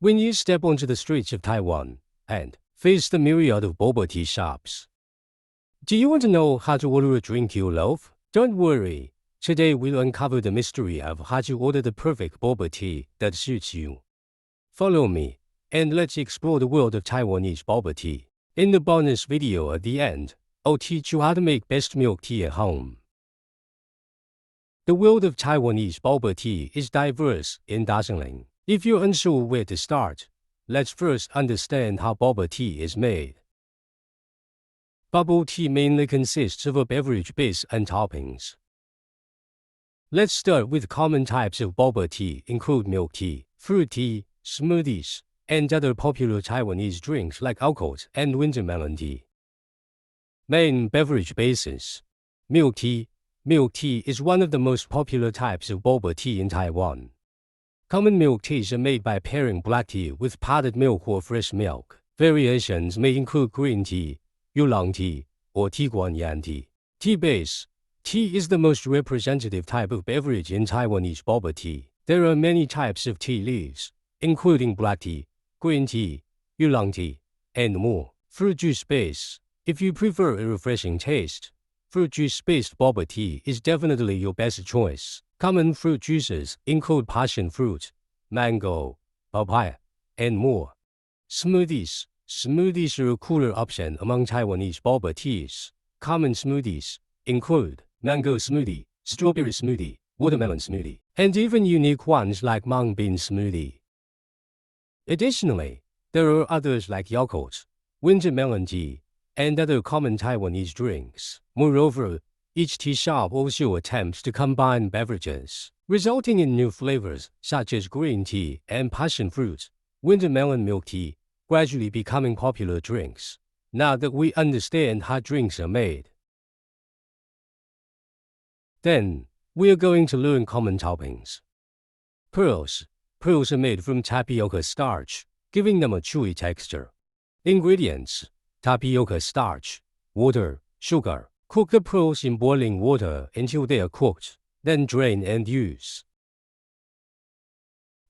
When you step onto the streets of Taiwan and face the myriad of boba tea shops, do you want to know how to order a drink you love? Don't worry. Today we'll uncover the mystery of how to order the perfect boba tea that suits you. Follow me, and let's explore the world of Taiwanese boba tea. In the bonus video at the end, I'll teach you how to make best milk tea at home. The world of Taiwanese boba tea is diverse and dazzling. If you're unsure where to start, let's first understand how boba tea is made. Bubble tea mainly consists of a beverage base and toppings. Let's start with common types of boba tea include milk tea, fruit tea, smoothies, and other popular Taiwanese drinks like alcohols and winter melon tea. Main beverage bases. Milk tea. Milk tea is one of the most popular types of boba tea in Taiwan. Common milk teas are made by pairing black tea with powdered milk or fresh milk. Variations may include green tea, oolong tea, or tiguanyan tea. Tea base. Tea is the most representative type of beverage in Taiwanese boba tea. There are many types of tea leaves, including black tea, green tea, oolong tea, and more. Fruit juice base. If you prefer a refreshing taste, fruit juice-based boba tea is definitely your best choice. Common fruit juices include passion fruit, mango, papaya, and more. Smoothies. Smoothies are a cooler option among Taiwanese boba teas. Common smoothies include mango smoothie, strawberry smoothie, watermelon smoothie, and even unique ones like mung bean smoothie. Additionally, there are others like yakult, winter melon tea, and other common Taiwanese drinks. Moreover, each tea shop also attempts to combine beverages, resulting in new flavors such as green tea and passion fruit, winter melon milk tea, gradually becoming popular drinks. Now that we understand how drinks are made, then we are going to learn common toppings. Pearls. Pearls are made from tapioca starch, giving them a chewy texture. Ingredients: tapioca starch, water, sugar. Cook the pearls in boiling water until they are cooked, then drain and use.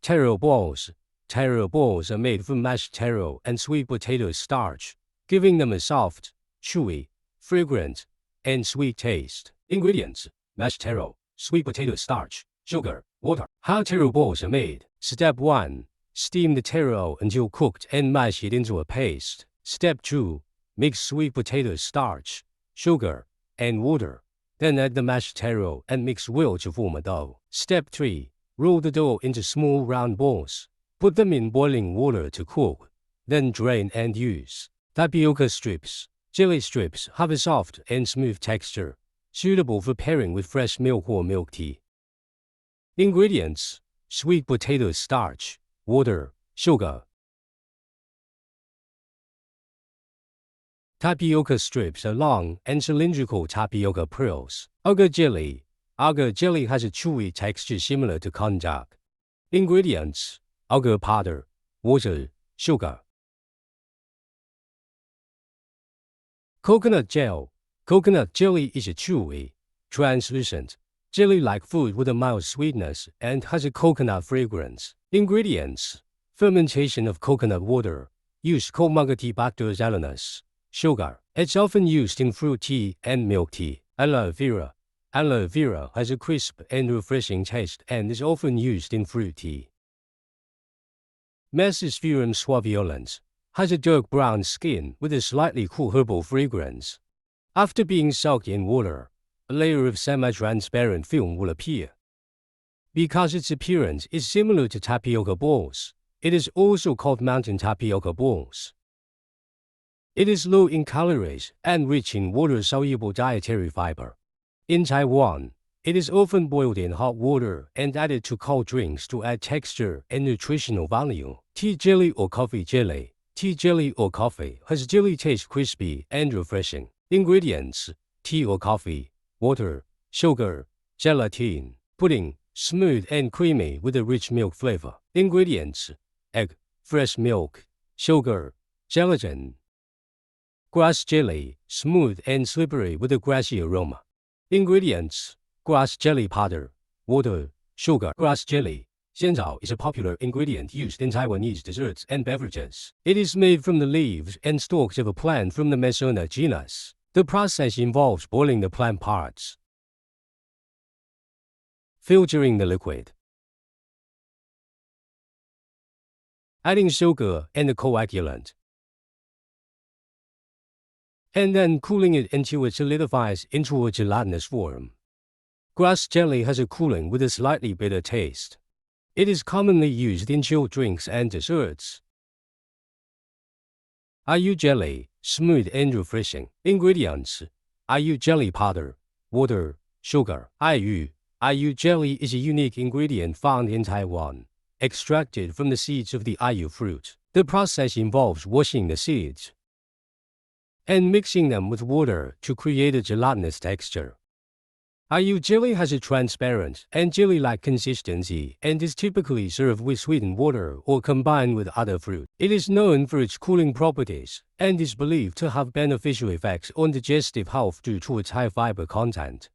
Taro balls. Taro balls are made from mashed taro and sweet potato starch, giving them a soft, chewy, fragrant, and sweet taste. Ingredients: mashed taro, sweet potato starch, sugar, water. How taro balls are made. Step 1. Steam the taro until cooked and mash it into a paste. Step 2. Mix sweet potato starch, sugar, and water. Then add the mashed taro and mix well to form a dough. Step 3. Roll the dough into small round balls. Put them in boiling water to cook. Then drain and use. Tapioca strips. Jelly strips have a soft and smooth texture, suitable for pairing with fresh milk or milk tea. Ingredients: sweet potato starch, water, sugar. Tapioca strips are long and cylindrical tapioca pearls. Agar jelly. Agar jelly has a chewy texture similar to konjac. Ingredients: agar powder, water, sugar. Coconut gel. Coconut jelly is a chewy, translucent, jelly-like food with a mild sweetness and has a coconut fragrance. Ingredients: fermentation of coconut water. Use Comagotibacter xylanus. Sugar. It's often used in fruit tea and milk tea. Aloe vera. Aloe vera has a crisp and refreshing taste and is often used in fruit tea. Mesosphaerum suaveolens has a dark brown skin with a slightly cool herbal fragrance. After being soaked in water, a layer of semi-transparent film will appear. Because its appearance is similar to tapioca balls, it is also called mountain tapioca balls. It is low in calories and rich in water-soluble dietary fiber. In Taiwan, it is often boiled in hot water and added to cold drinks to add texture and nutritional value. Tea jelly or coffee jelly. Tea jelly or coffee has jelly taste crispy and refreshing. Ingredients: tea or coffee, water, sugar, gelatin. Pudding, smooth and creamy with a rich milk flavor. Ingredients: egg, fresh milk, sugar, gelatin. Grass jelly, smooth and slippery with a grassy aroma. Ingredients: grass jelly powder, water, sugar. Grass jelly, Xianzhao is a popular ingredient used in Taiwanese desserts and beverages. It is made from the leaves and stalks of a plant from the Mesona genus. The process involves boiling the plant parts, filtering the liquid, adding sugar and a coagulant, and then cooling it until it solidifies into a gelatinous form. Grass jelly has a cooling with a slightly bitter taste. It is commonly used in chilled drinks and desserts. Ayu jelly, smooth and refreshing. Ingredients: Ayu jelly powder, water, sugar. Ayu jelly is a unique ingredient found in Taiwan, extracted from the seeds of the ayu fruit. The process involves washing the seeds and mixing them with water to create a gelatinous texture. Ayu jelly has a transparent and jelly-like consistency and is typically served with sweetened water or combined with other fruit. It is known for its cooling properties and is believed to have beneficial effects on digestive health due to its high fiber content.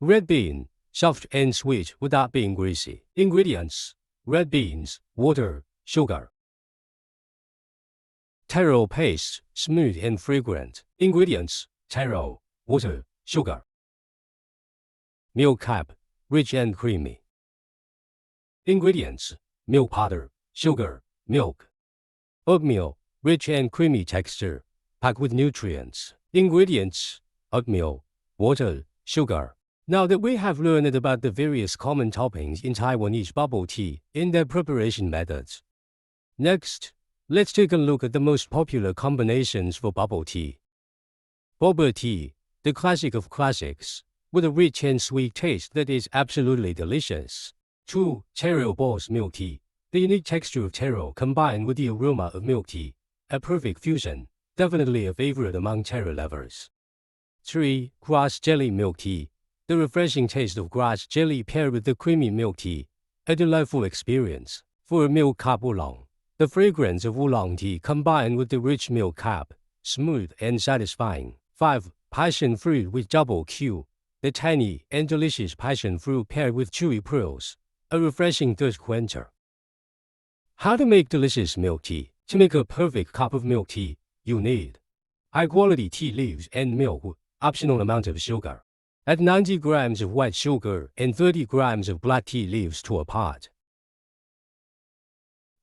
Red bean, soft and sweet without being greasy. Ingredients: red beans, water, sugar. Taro paste, smooth and fragrant. Ingredients: taro, water, sugar. Milk cap, rich and creamy. Ingredients: milk powder, sugar, milk. Oatmeal, rich and creamy texture, packed with nutrients. Ingredients: oatmeal, water, sugar. Now that we have learned about the various common toppings in Taiwanese bubble tea and their preparation methods, next, let's take a look at the most popular combinations for bubble tea. Boba tea, the classic of classics, with a rich and sweet taste that is absolutely delicious. 2. Taro Boss milk tea, the unique texture of taro combined with the aroma of milk tea, a perfect fusion, definitely a favorite among taro lovers. 3. Grass jelly milk tea, the refreshing taste of grass jelly paired with the creamy milk tea, a delightful experience. 4. Milk cap oolong, the fragrance of oolong tea combined with the rich milk cap, smooth and satisfying. 5. Passion fruit with double Q, the tiny and delicious passion fruit paired with chewy pearls, a refreshing thirst quencher. How to make delicious milk tea. To make a perfect cup of milk tea, you need high-quality tea leaves and milk, optional amount of sugar. Add 90 grams of white sugar and 30 grams of black tea leaves to a pot.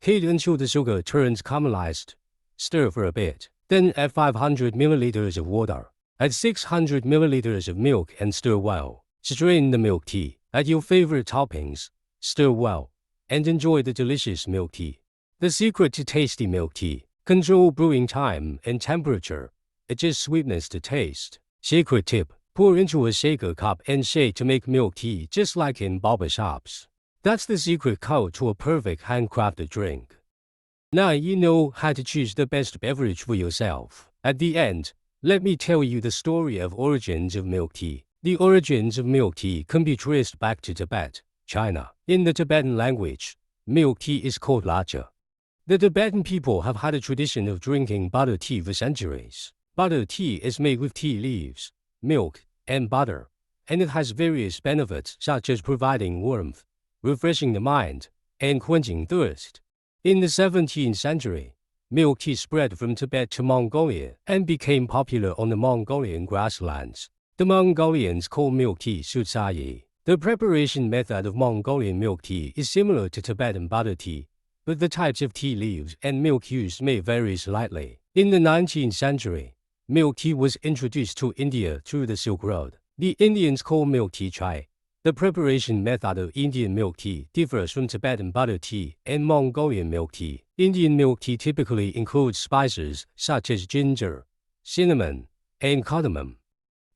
Heat until the sugar turns caramelized. Stir for a bit. Then add 500 milliliters of water. Add 600 milliliters of milk and stir well. Strain the milk tea. Add your favorite toppings. Stir well. And enjoy the delicious milk tea. The secret to tasty milk tea: control brewing time and temperature. Adjust sweetness to taste. Secret tip: pour into a shaker cup and shake to make milk tea just like in boba shops. That's the secret code to a perfect handcrafted drink. Now you know how to choose the best beverage for yourself. At the end, let me tell you the story of origins of milk tea. The origins of milk tea can be traced back to Tibet, China. In the Tibetan language, milk tea is called lacha. The Tibetan people have had a tradition of drinking butter tea for centuries. Butter tea is made with tea leaves, milk, and butter, and it has various benefits such as providing warmth, refreshing the mind, and quenching thirst. In the 17th century, milk tea spread from Tibet to Mongolia and became popular on the Mongolian grasslands. The Mongolians call milk tea sutsayi. The preparation method of Mongolian milk tea is similar to Tibetan butter tea, but the types of tea leaves and milk used may vary slightly. In the 19th century, milk tea was introduced to India through the Silk Road. The Indians call milk tea chai. The preparation method of Indian milk tea differs from Tibetan butter tea and Mongolian milk tea. Indian milk tea typically includes spices such as ginger, cinnamon, and cardamom.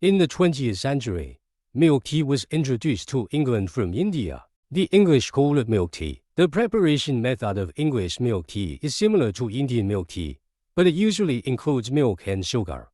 In the 20th century, milk tea was introduced to England from India. The English call it milk tea. The preparation method of English milk tea is similar to Indian milk tea, but it usually includes milk and sugar.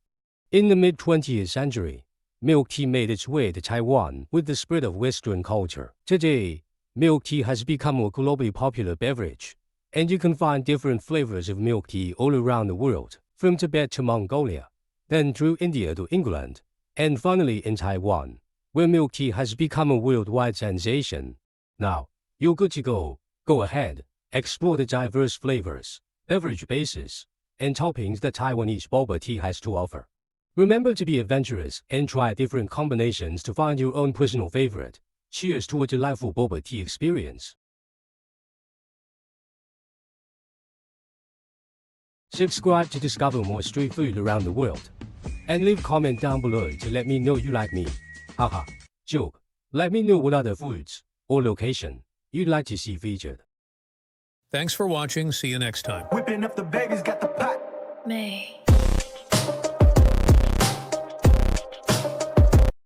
In the mid-20th century, milk tea made its way to Taiwan with the spread of Western culture. Today, milk tea has become a globally popular beverage, and you can find different flavors of milk tea all around the world, from Tibet to Mongolia, then through India to England, and finally in Taiwan, where milk tea has become a worldwide sensation. Now, You're good to go. Go ahead, explore the diverse flavors, beverage bases, and toppings that Taiwanese boba tea has to offer. Remember to be adventurous and try different combinations to find your own personal favorite. Cheers to a delightful boba tea experience. Subscribe to discover more street food around the world. And leave a comment down below to let me know you like me. Haha, joke. Let me know what other foods or location you'd like to see featured. Thanks for watching. See you next time. Whipping up the baby's got the pot. May.